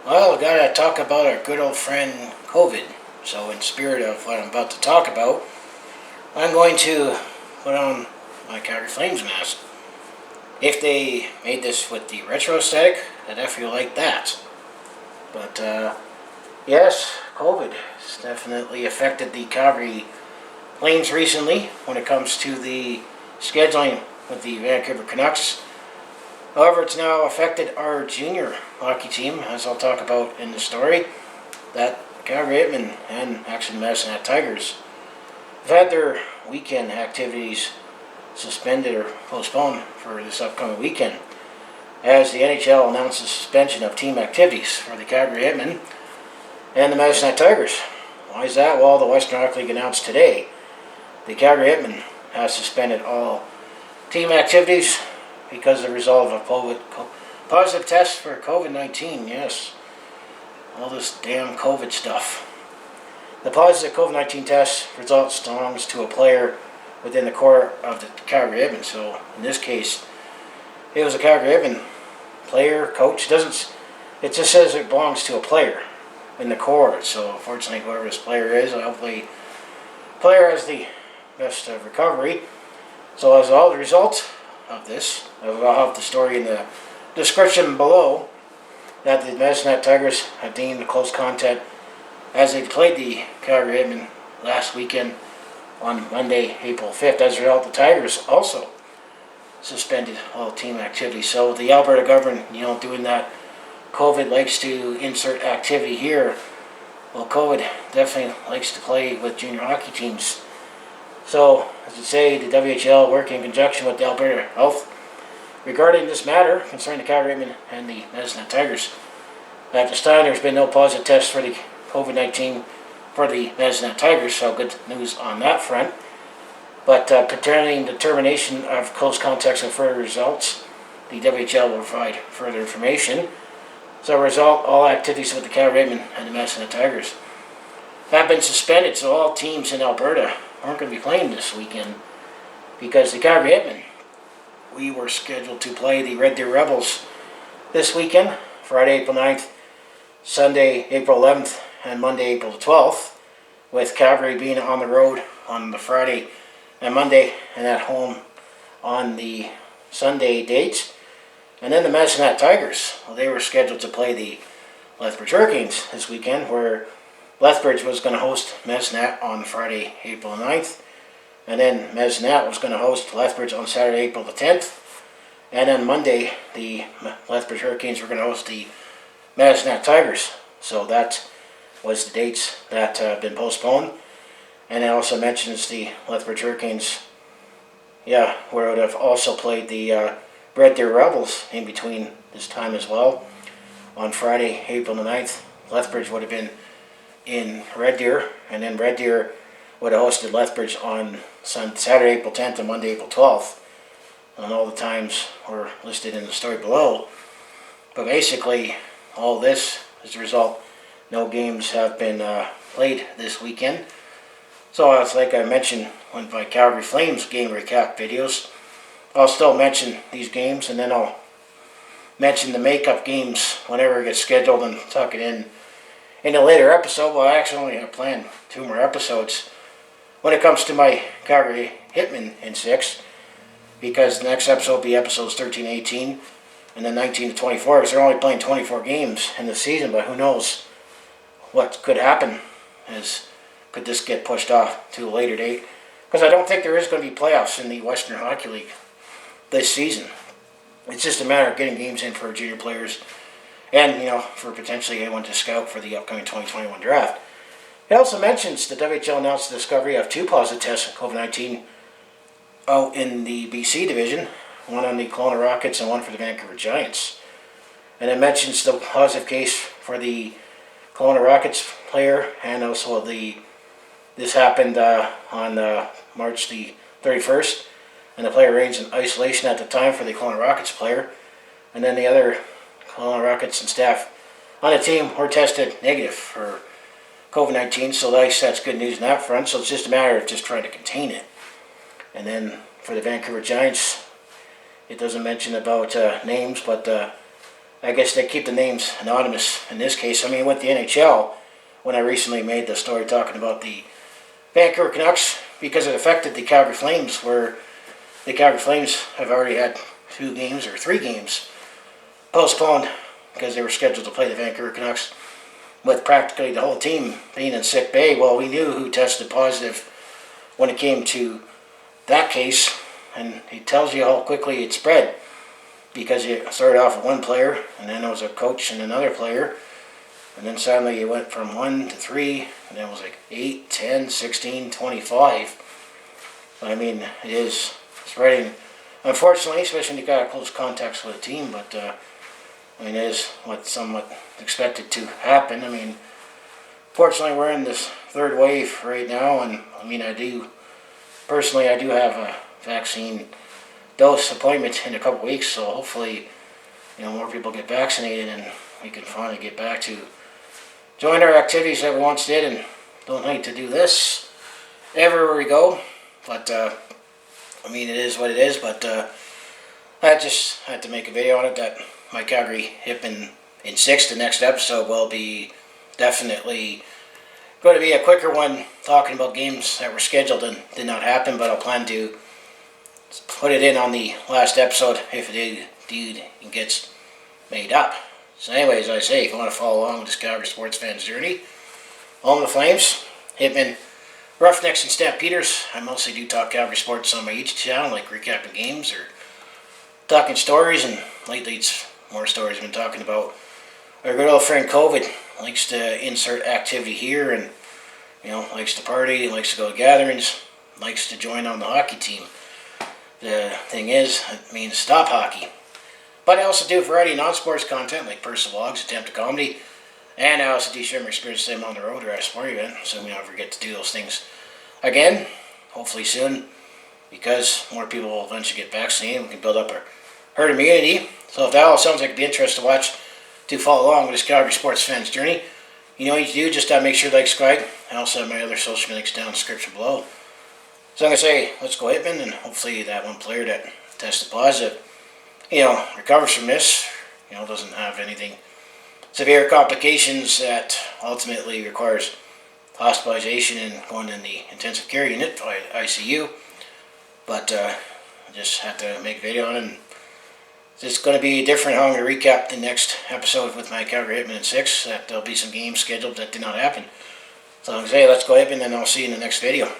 Well, we gotta talk about our good old friend COVID. So, in spirit of what I'm about to talk about, I'm going to put on my Calgary Flames mask. If they made this with the retro aesthetic, I'd definitely like that. But, yes, COVID has definitely affected the Calgary Flames recently when it comes to the scheduling with the Vancouver Canucks. However, it's now affected our junior hockey team, as I'll talk about in the story, that Calgary Hitmen and actually the Medicine Hat Tigers have had their weekend activities suspended or postponed for this upcoming weekend, as the NHL announced the suspension of team activities for the Calgary Hitmen and the Medicine Hat Tigers. Why is that? Well, the Western Hockey League announced today the Calgary Hitmen has suspended all team activities because of the result of a positive test for COVID-19. Yes, all this damn COVID stuff. The positive COVID-19 test results belongs to a player within the core of the Calgary Hitmen. So in this case, it was a Calgary Hitmen player, coach. It just says it belongs to a player in the core. So unfortunately, whoever this player is, hopefully, the player has the best recovery. So as all the results of this, I'll have the story in the description below, that the Medicine Hat Tigers have deemed a close contact as they played the Calgary Hitmen last weekend on Monday, April 5th. As a result, the Tigers also suspended all team activity. So the Alberta government, doing that, COVID likes to insert activity here. Well, COVID definitely likes to play with junior hockey teams. So, as I say, the WHL working in conjunction with the Alberta Health regarding this matter concerning the Calgary Hitmen and the Medicine Hat Tigers. At this time, there's been no positive tests for the COVID-19 for the Medicine Hat Tigers, so good news on that front. But pertaining to determination of close contacts and further results, the WHL will provide further information. So, as a result, all activities with the Calgary Hitmen and the Medicine Hat Tigers have been suspended, so all teams in Alberta aren't going to be playing this weekend, because the Calgary Hitmen, we were scheduled to play the Red Deer Rebels this weekend, Friday, April 9th, Sunday, April 11th, and Monday, April 12th, with Calgary being on the road on the Friday and Monday, and at home on the Sunday dates. And then the Medicine Hat Tigers, well, they were scheduled to play the Lethbridge Hurricanes this weekend, where Lethbridge was going to host Medicine Hat on Friday, April 9th. And then Medicine Hat was going to host Lethbridge on Saturday, April the 10th. And then Monday, the Lethbridge Hurricanes were going to host the Medicine Hat Tigers. So that was the dates that have been postponed. And it also mentions the Lethbridge Hurricanes, where it would have also played the Red Deer Rebels in between this time as well. On Friday, April the 9th, Lethbridge would have been in Red Deer, and then Red Deer would have hosted Lethbridge on Saturday, April 10th and Monday, April 12th. And all the times were listed in the story below. But basically, all this, as a result, no games have been played this weekend. So it's like I mentioned on my Calgary Flames game recap videos, I'll still mention these games, and then I'll mention the makeup games whenever it gets scheduled and tuck it in a later episode. Well, I actually only have planned 2 more episodes when it comes to my Calgary Hitmen in 6, because the next episode will be episodes 13 18 and then 19 to 24, because they're only playing 24 games in the season. But who knows what could happen, could this get pushed off to a later date, because I don't think there is going to be playoffs in the Western Hockey League this season. It's just a matter of getting games in for junior players, and for potentially anyone to scout for the upcoming 2021 draft. It also mentions the WHL announced the discovery of 2 positive tests of COVID-19 out in the BC division, one on the Kelowna Rockets and one for the Vancouver Giants. And it mentions the positive case for the Kelowna Rockets player, and also this happened on March the 31st, and the player remains in isolation at the time for the Kelowna Rockets player. And then the other Kelowna Rockets and staff on the team were tested negative for COVID-19, so that's good news on that front. So it's just a matter of just trying to contain it. And then for the Vancouver Giants, it doesn't mention about names, but I guess they keep the names anonymous in this case. I mean, with the NHL, when I recently made the story talking about the Vancouver Canucks, because it affected the Calgary Flames, where the Calgary Flames have already had 2 games or 3 games postponed because they were scheduled to play the Vancouver Canucks with practically the whole team being in sick bay. Well, we knew who tested positive when it came to that case, and it tells you how quickly it spread, because you started off with 1 player, and then there was a coach and another player, and then suddenly you went from 1 to 3, and then it was like 8, 10, 16, 25. I mean, it is spreading, unfortunately, especially when you got close contacts with a team, but I mean, it is what somewhat expected to happen. I mean, fortunately, we're in this 3rd wave right now, and I mean, I do have a vaccine dose appointment in a couple weeks, so hopefully, more people get vaccinated and we can finally get back to join our activities that we once did, and don't need to do this everywhere we go. But I mean, it is what it is. But I just had to make a video on it, that my Calgary Hitmen in 6, the next episode, will be definitely going to be a quicker one, talking about games that were scheduled and did not happen, but I'll plan to put it in on the last episode if it indeed gets made up. So anyways, I say, if you want to follow along with this Calgary sports fan's journey, home of the Flames, Hitmen, Roughnecks, and Stampeders, I mostly do talk Calgary sports on my YouTube channel, like recapping games or talking stories, and lately it's more stories I've been talking about. Our good old friend COVID likes to insert activity here, and likes to party, likes to go to gatherings, likes to join on the hockey team. The thing is, it means stop hockey. But I also do variety of non-sports content like personal vlogs, attempt to comedy, and I also do share my experience with them on the road or at a sporting event, so we never get to do those things again, hopefully soon, because more people will eventually get vaccinated and we can build up our herd immunity. So if that all sounds like it'd be interesting to watch, to follow along with this Calgary sports fan's journey, you know what you do, just make sure to like, subscribe. I also have my other social media links down in the description below. So I'm going to say, let's go Hitmen, and hopefully that 1 player that tested positive, recovers from this, doesn't have anything severe complications that ultimately requires hospitalization and going in the intensive care unit, ICU. But I just had to make a video on it, and it's going to be different how I'm going to recap the next episode with my Calgary Hitmen in 6, that there'll be some games scheduled that did not happen. So I'm going to say, let's go Hitmen, and I'll see you in the next video.